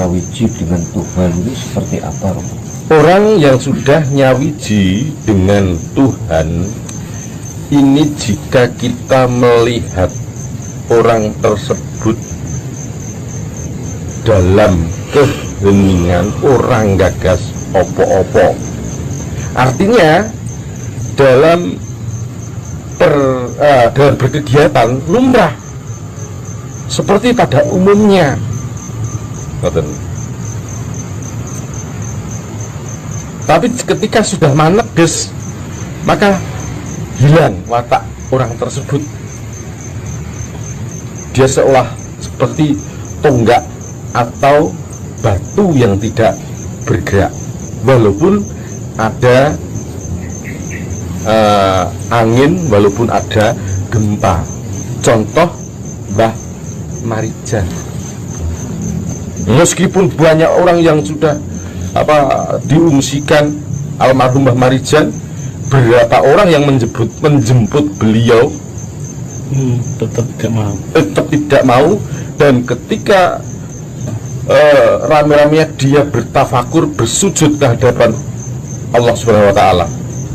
nyawiji dengan Tuhan itu seperti apa, Romo? Orang yang sudah nyawiji dengan Tuhan ini, jika kita melihat orang tersebut dalam keheningan, orang gagas opo-opo, artinya dalam berkegiatan lumrah seperti pada umumnya. Tapi ketika sudah maneges, maka hilang watak orang tersebut. Dia seolah seperti tonggak atau batu yang tidak bergerak, walaupun ada angin, walaupun ada gempa. Contoh Mbah Marijan. Meskipun banyak orang yang sudah diungsikan almarhum Mbah Marijan, berapa orang yang menjemput beliau tetap tidak mau. Dan ketika rame-ramenya dia bertafakur, bersujud ke hadapan Allah Subhanahu wa Ta'ala,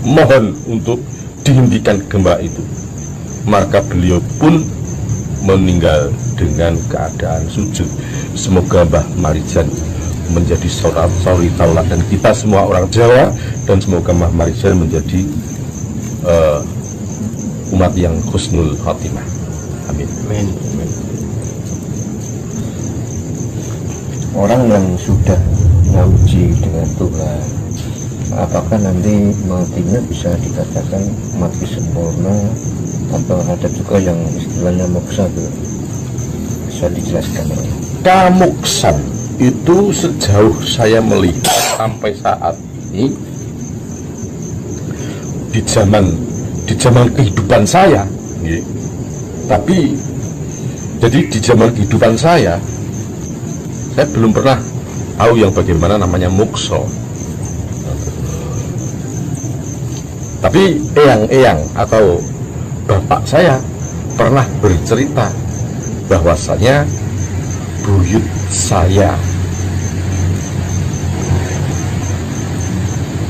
mohon untuk dihentikan gempa itu, maka beliau pun meninggal dengan keadaan sujud. Semoga Mbah Marijan menjadi suri tauladan kita semua orang Jawa, dan semoga Mbah Marijan menjadi umat yang husnul khotimah. Amin. Amin. Amin. Orang yang sudah nyawiji dengan Tuhan, apakah nanti matinya bisa dikatakan mati sempurna, atau ada juga yang istilahnya moksa itu? Bisa dijelaskan? Kamuksan itu sejauh saya melihat sampai saat ini, di zaman kehidupan saya, tapi jadi di zaman kehidupan saya belum pernah tahu yang bagaimana namanya mukso. Tapi eyang-eyang atau bapak saya pernah bercerita bahwasanya buyut saya,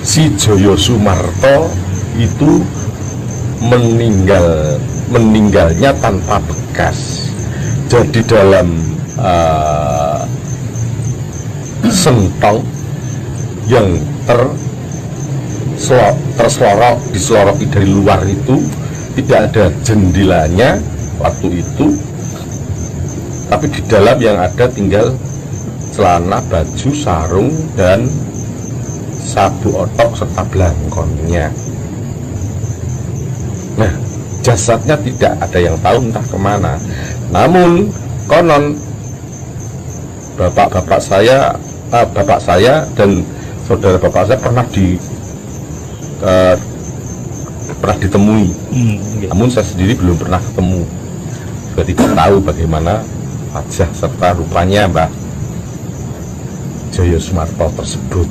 si Joyo Sumarto, itu meninggalnya tanpa bekas. Jadi dalam sentong yang diseloroki dari luar itu tidak ada jendelanya waktu itu, tapi di dalam yang ada tinggal celana, baju, sarung, dan sabuk otok serta belangkonnya. Nah, jasadnya tidak ada yang tahu entah kemana. Namun konon bapak saya dan saudara bapak saya pernah ditemui. Namun saya sendiri belum pernah ketemu, jadi tidak tahu bagaimana wajah serta rupanya Mbah Joyo Sumarto tersebut.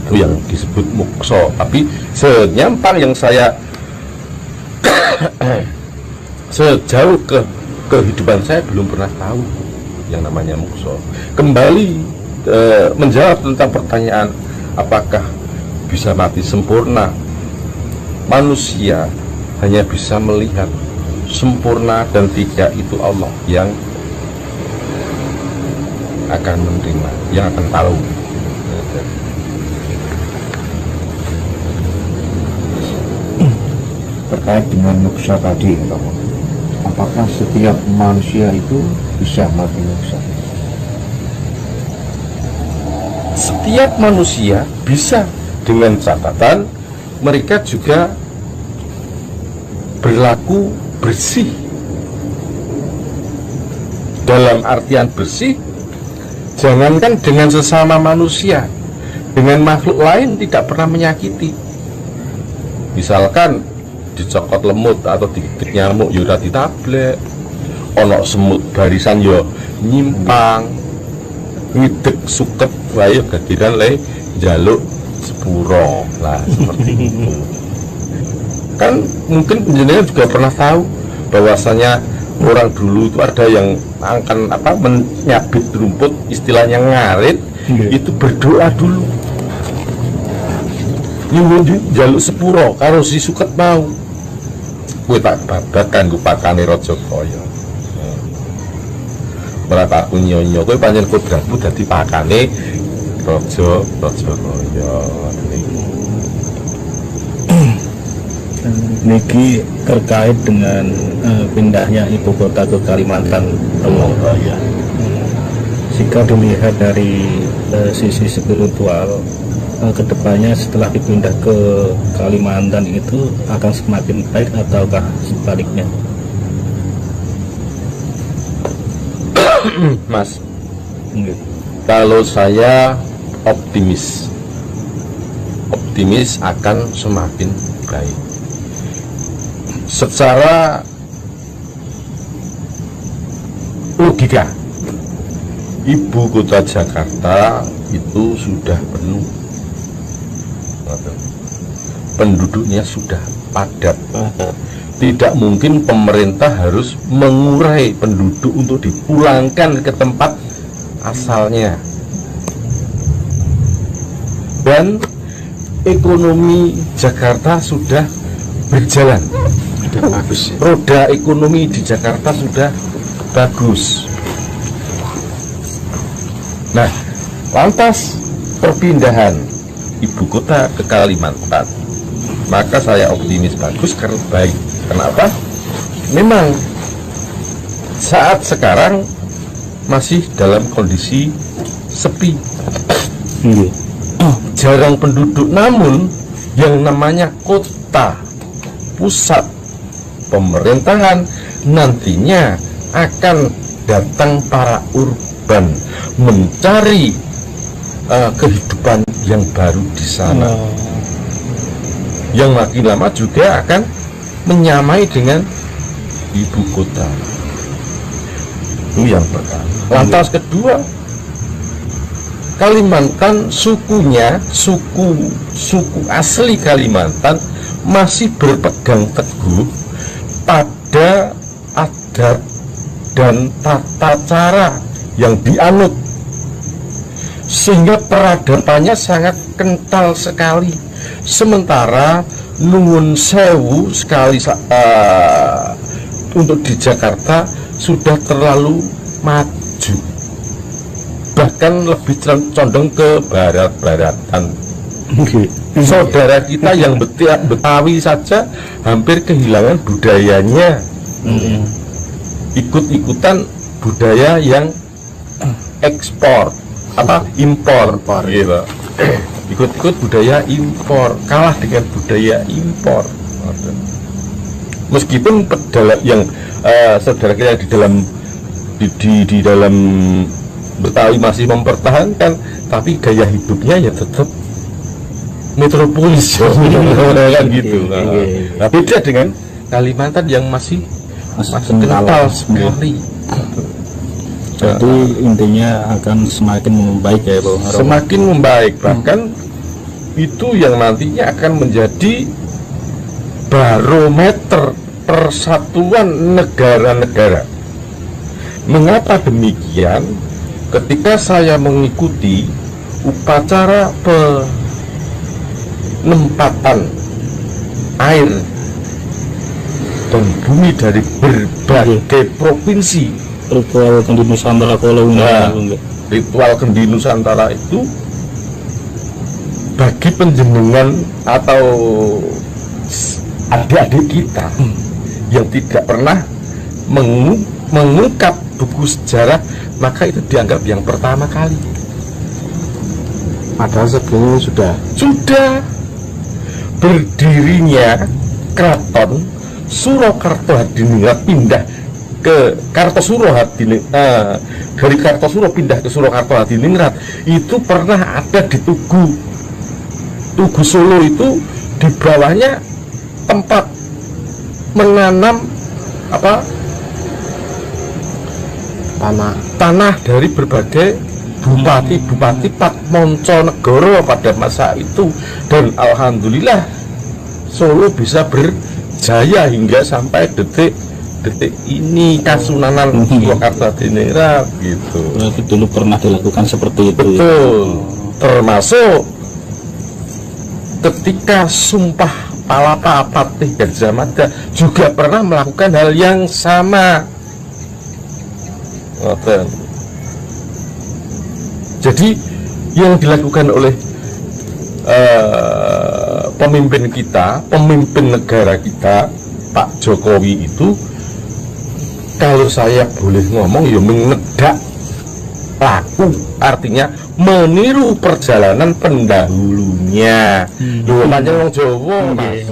Itu yang disebut mukso. Tapi senyampang yang saya sejauh kehidupan saya belum pernah tahu yang namanya mukso. Kembali menjawab tentang pertanyaan apakah bisa mati sempurna, manusia hanya bisa melihat sempurna dan tidak, itu Allah yang akan menerima, yang akan tahu. Terkait dengan muksa tadi, apakah setiap manusia itu bisa mati muksa? Setiap manusia bisa, dengan catatan mereka juga berlaku bersih. Dalam artian bersih, jangankan dengan sesama manusia, dengan makhluk lain tidak pernah menyakiti. Misalkan dicokot lemut atau digigit nyamuk, ya ora ditablek. Ono semut barisan yo nyimpang, ngidek suket wae gadiran le njaluk sepuro lah, seperti itu. Kan mungkin jenengan juga pernah tahu bahwasanya orang dulu itu ada yang akan menyabit rumput, istilahnya ngarit, itu berdoa dulu. Nyuwun njaluk sepuro karo si suket mau. Kowe tak babat kanggo pakane Raja Kaya. Ora tak nyonyo, kowe pancen kodratmu dadi pakane Raja Kaya. Niki terkait dengan pindahnya ibu kota ke Kalimantan Tengah. Jika dilihat dari sisi spiritual, kedepannya setelah dipindah ke Kalimantan itu akan semakin baik ataukah sebaliknya? Mas, kalau saya optimis akan semakin baik. Secara logika, ibu kota Jakarta itu sudah penuh, penduduknya sudah padat. Tidak mungkin pemerintah harus mengurai penduduk untuk dipulangkan ke tempat asalnya. Dan ekonomi Jakarta sudah berjalan. Bagus. Roda ekonomi di Jakarta sudah bagus. Nah, lantas perpindahan ibu kota ke Kalimantan, maka saya optimis bagus karena baik. Kenapa? Memang saat sekarang masih dalam kondisi sepi, jarang penduduk, namun yang namanya kota, pusat pemerintahan, nantinya akan datang para urban mencari kehidupan yang baru di sana, yang makin lama juga akan menyamai dengan ibu kota. Itu yang pertama. Lantas kedua, Kalimantan sukunya, suku asli Kalimantan masih berpegang teguh pada adat dan tata cara yang dianut, sehingga peradabannya sangat kental sekali. Sementara Nuwun Sewu sekali untuk di Jakarta sudah terlalu maju, bahkan lebih condong ke barat-baratan. Saudara kita yang Betawi saja hampir kehilangan budayanya, ikut-ikutan budaya yang ekspor impor gitu. Ikut-ikut budaya impor, kalah dengan budaya impor. Meskipun yang saudara kita di dalam Betawi masih mempertahankan, tapi gaya hidupnya ya tetap metropolis kan gitu. Nah, beda dengan Kalimantan yang masih kental sekali. Jadi intinya akan semakin membaik ya Bang. Semakin membaik, bahkan itu yang nantinya akan menjadi barometer persatuan negara-negara. Mengapa demikian? Ketika saya mengikuti upacara penempatan air dan bumi dari berbagai provinsi, ritual Kendi Nusantara ritual Kendi Nusantara itu bagi penjenengan atau adik-adik kita yang tidak pernah mengungkap buku sejarah, maka itu dianggap yang pertama kali. Padahal sebelumnya sudah berdirinya keraton Surakarta Hadiningrat pindah ke Kartosuro dari Kartosuro pindah ke Surakarta Hadiningrat itu pernah ada di Tugu Solo. Itu di bawahnya tempat menanam tanah dari berbagai bupati Patmonconegoro pada masa itu, dan alhamdulillah Solo bisa berjaya hingga sampai detik detik ini Kasunanan Purwakarta Diningrat gitu. Berarti dulu pernah dilakukan seperti itu. Betul. Termasuk ketika Sumpah Palapa Patih Gajah Mada juga pernah melakukan hal yang sama. Ngoten. Jadi yang dilakukan oleh pemimpin kita, pemimpin negara kita, Pak Jokowi itu, kalau saya boleh ngomong, ya mengedak laku, artinya meniru perjalanan pendahulunya. Lho pancen wong Jawa, Mas.